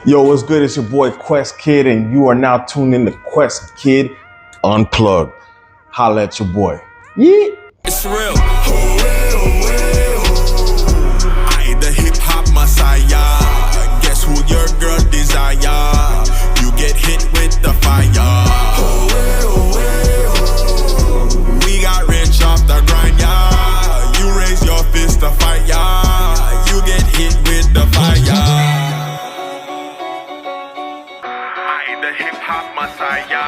Yo, what's good? It's your boy Quest Kid, and you are now tuned in to Quest Kid Unplugged. Holla at your boy. Yeah. It's real. I ain't the hip hop messiah. Guess who your girl desire? You get hit with the fire. We got rich off the grind, yeah. You raise your fist to fight, yeah. You get hit with the fire. The hip-hop messiah.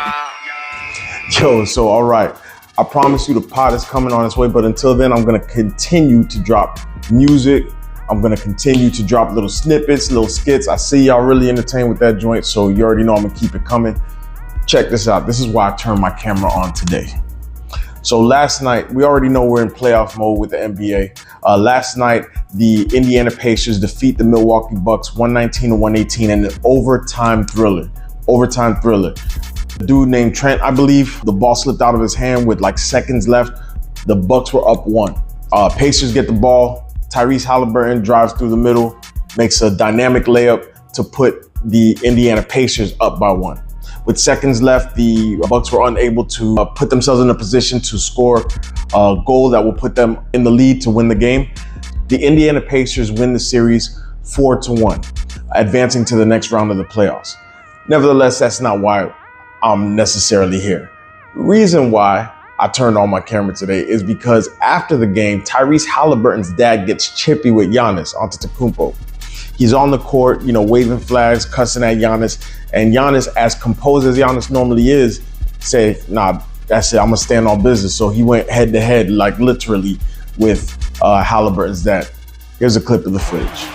Yo, so all right, I promise you the pod is coming on its way, but until then, I'm gonna continue to drop music. I'm gonna continue to drop little snippets, little skits. I see y'all really entertained with that joint, so you already know I'm gonna keep it coming. Check this out. This is why I turned my camera on today. So last night, we already know we're in playoff mode with the NBA. Last night, the Indiana Pacers defeat the Milwaukee Bucks 119-118 in an overtime thriller. A dude named Trent, I believe, the ball slipped out of his hand with like seconds left. The Bucks were up 1. Pacers get the ball. Tyrese Haliburton drives through the middle, makes a dynamic layup to put the Indiana Pacers up by 1. With seconds left, the Bucks were unable to put themselves in a position to score a goal that will put them in the lead to win the game. The Indiana Pacers win the series 4-1, advancing to the next round of the playoffs. Nevertheless, that's not why I'm necessarily here. The reason why I turned on my camera today is because after the game, Tyrese Haliburton's dad gets chippy with Giannis, Antetokounmpo. He's on the court, waving flags, cussing at Giannis. And Giannis, as composed as Giannis normally is, said, nah, that's it, I'm gonna stand on business. So he went head to head, like literally, with Haliburton's dad. Here's a clip of the footage.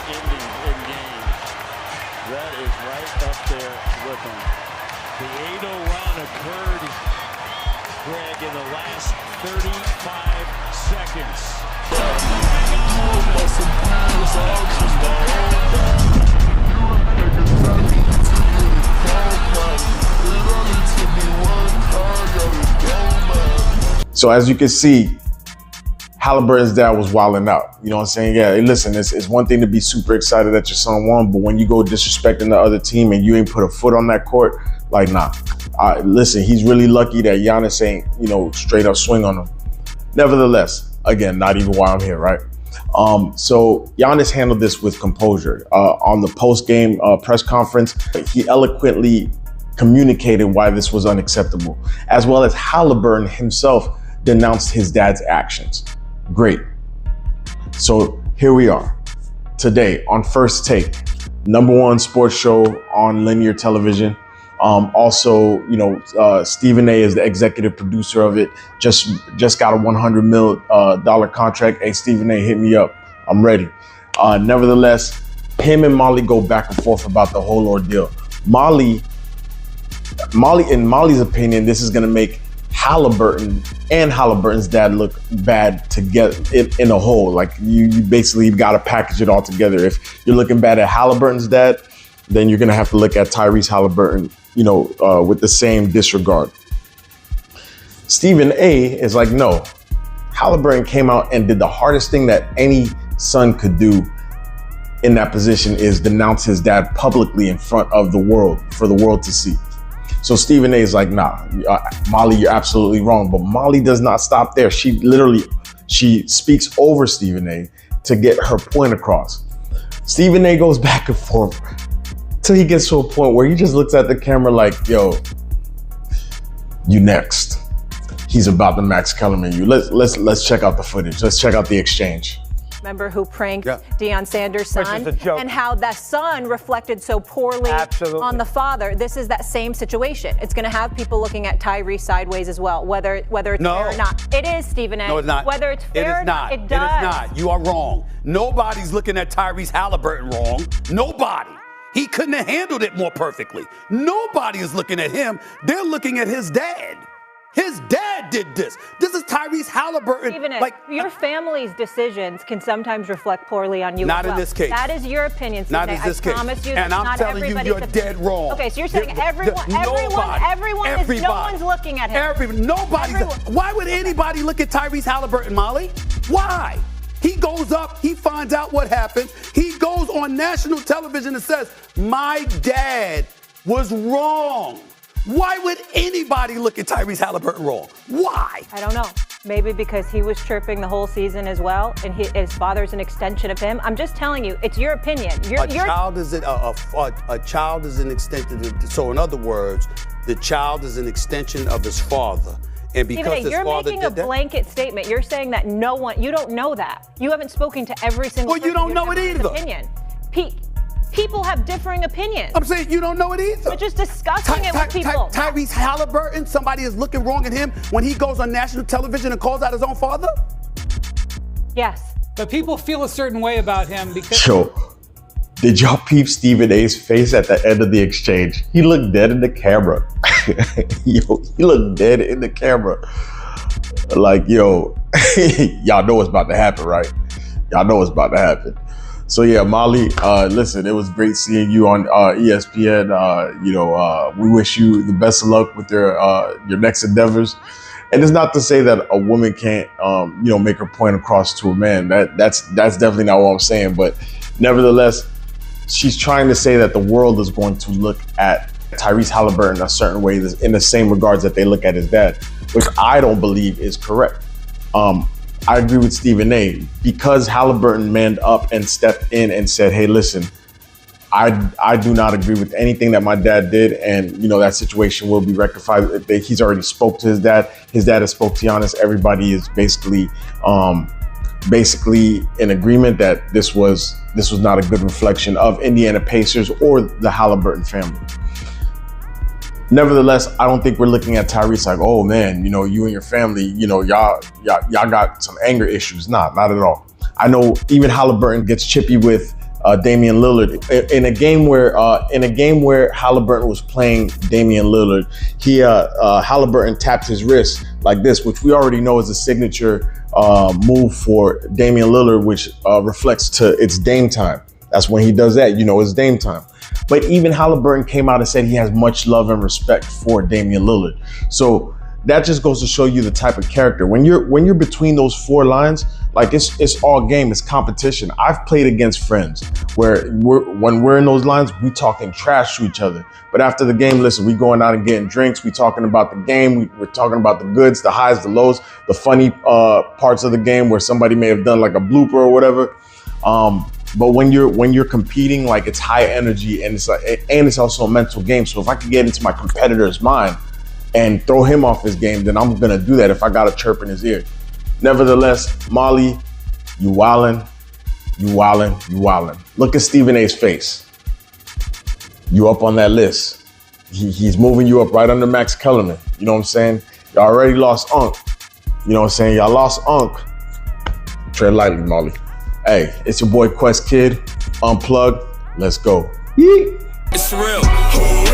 In the last 35 seconds. So as you can see, Haliburton's dad was wilding out. You know what I'm saying? Yeah, hey, listen, it's one thing to be super excited that your son won, but when you go disrespecting the other team and you ain't put a foot on that court, like, nah. Listen, he's really lucky that Giannis ain't, straight up swing on him. Nevertheless, again, not even why I'm here, right? So Giannis handled this with composure. On the post-game press conference, he eloquently communicated why this was unacceptable, as well as Haliburton himself denounced his dad's actions. Great. So here we are today on First Take, #1 sports show on linear television. Also, Stephen A is the executive producer of it. Just got a $100 million contract. Hey, Stephen A, hit me up. I'm ready. Nevertheless, him and Molly go back and forth about the whole ordeal. Molly, in Molly's opinion, this is going to make Haliburton and Haliburton's dad look bad together in a whole. Like you basically got to package it all together. If you're looking bad at Haliburton's dad, then you're going to have to look at Tyrese Haliburton, with the same disregard. Stephen A is like, no, Haliburton came out and did the hardest thing that any son could do in that position, is denounce his dad publicly in front of the world, for the world to see. So Stephen A is like, nah, Molly, you're absolutely wrong. But Molly does not stop there. She speaks over Stephen A to get her point across. Stephen A goes back and forth till he gets to a point where he just looks at the camera like, yo, you next. He's about to Max Kellerman you. Let's check out the footage. Let's check out the exchange. Remember who pranked Deion Sanders' son, and how that son reflected so poorly on the father. This is that same situation. It's going to have people looking at Tyrese sideways as well, whether it's fair or not. It is, Stephen A. No, it's not. Whether it's fair or not, it does. It is not. You are wrong. Nobody's looking at Tyrese Haliburton wrong. Nobody. He couldn't have handled it more perfectly. Nobody is looking at him. They're looking at his dad. His dad did this. This is Tyrese Haliburton. Even your family's decisions can sometimes reflect poorly on you. Not in this case. That is your opinion, Stephen. Not in this case. I promise you, and I'm not telling you, you're dead wrong. Okay, so you're saying everyone, no one's looking at him. Why would anybody look at Tyrese Haliburton, Molly? Why? He goes up he finds out what happened. He goes on national television and says, my dad was wrong. Why would anybody look at Tyrese Haliburton wrong? Why? I don't know. Maybe because he was chirping the whole season as well, and his father's an extension of him. I'm just telling you, it's your opinion. A child is an extension. So in other words, the child is an extension of his father. And because his you're father making a blanket statement. You're saying that you don't know that. You haven't spoken to every single person. Well, you don't know it either. Opinion. People have differing opinions. I'm saying you don't know it either. But just discussing it with people. Tyrese Haliburton, somebody is looking wrong at him when he goes on national television and calls out his own father? Yes. But people feel a certain way about him because... Yo, did y'all peep Stephen A's face at the end of the exchange? He looked dead in the camera. Yo, he looked dead in the camera. Like, yo, y'all know what's about to happen, right? Y'all know what's about to happen. So yeah, Molly, listen, it was great seeing you on ESPN. We wish you the best of luck with your next endeavors. And it's not to say that a woman can't, make her point across to a man. That's definitely not what I'm saying. But nevertheless, she's trying to say that the world is going to look at Tyrese Haliburton a certain way in the same regards that they look at his dad, which I don't believe is correct. I agree with Stephen A. Because Haliburton manned up and stepped in and said, hey, listen, I do not agree with anything that my dad did. And, that situation will be rectified. He's already spoke to his dad. His dad has spoke to Giannis. Everybody is basically in agreement that this was not a good reflection of Indiana Pacers or the Haliburton family. Nevertheless, I don't think we're looking at Tyrese like, oh man, you and your family, y'all got some anger issues. Not at all. I know even Haliburton gets chippy with Damian Lillard in a game where Haliburton was playing Damian Lillard. Haliburton tapped his wrist like this, which we already know is a signature move for Damian Lillard, which reflects to it's Dame time. That's when he does that. It's Dame time. But even Haliburton came out and said he has much love and respect for Damian Lillard. So that just goes to show you the type of character. When you're between those four lines, like it's all game, it's competition. I've played against friends where when we're in those lines, we talking trash to each other. But after the game, listen, we going out and getting drinks. We talking about the game. We're talking about the goods, the highs, the lows, the funny parts of the game where somebody may have done like a blooper or whatever. But when you're competing, like it's high energy and it's also a mental game. So if I can get into my competitor's mind and throw him off his game, then I'm gonna do that if I got a chirp in his ear. Nevertheless, Molly, you wildin'. Look at Stephen A's face. You up on that list. He's moving you up right under Max Kellerman. You know what I'm saying? Y'all already lost Unc. You know what I'm saying? Y'all lost Unc. Tread lightly, Molly. Hey, it's your boy Quest Kid. Unplugged. Let's go. Yeet. It's real.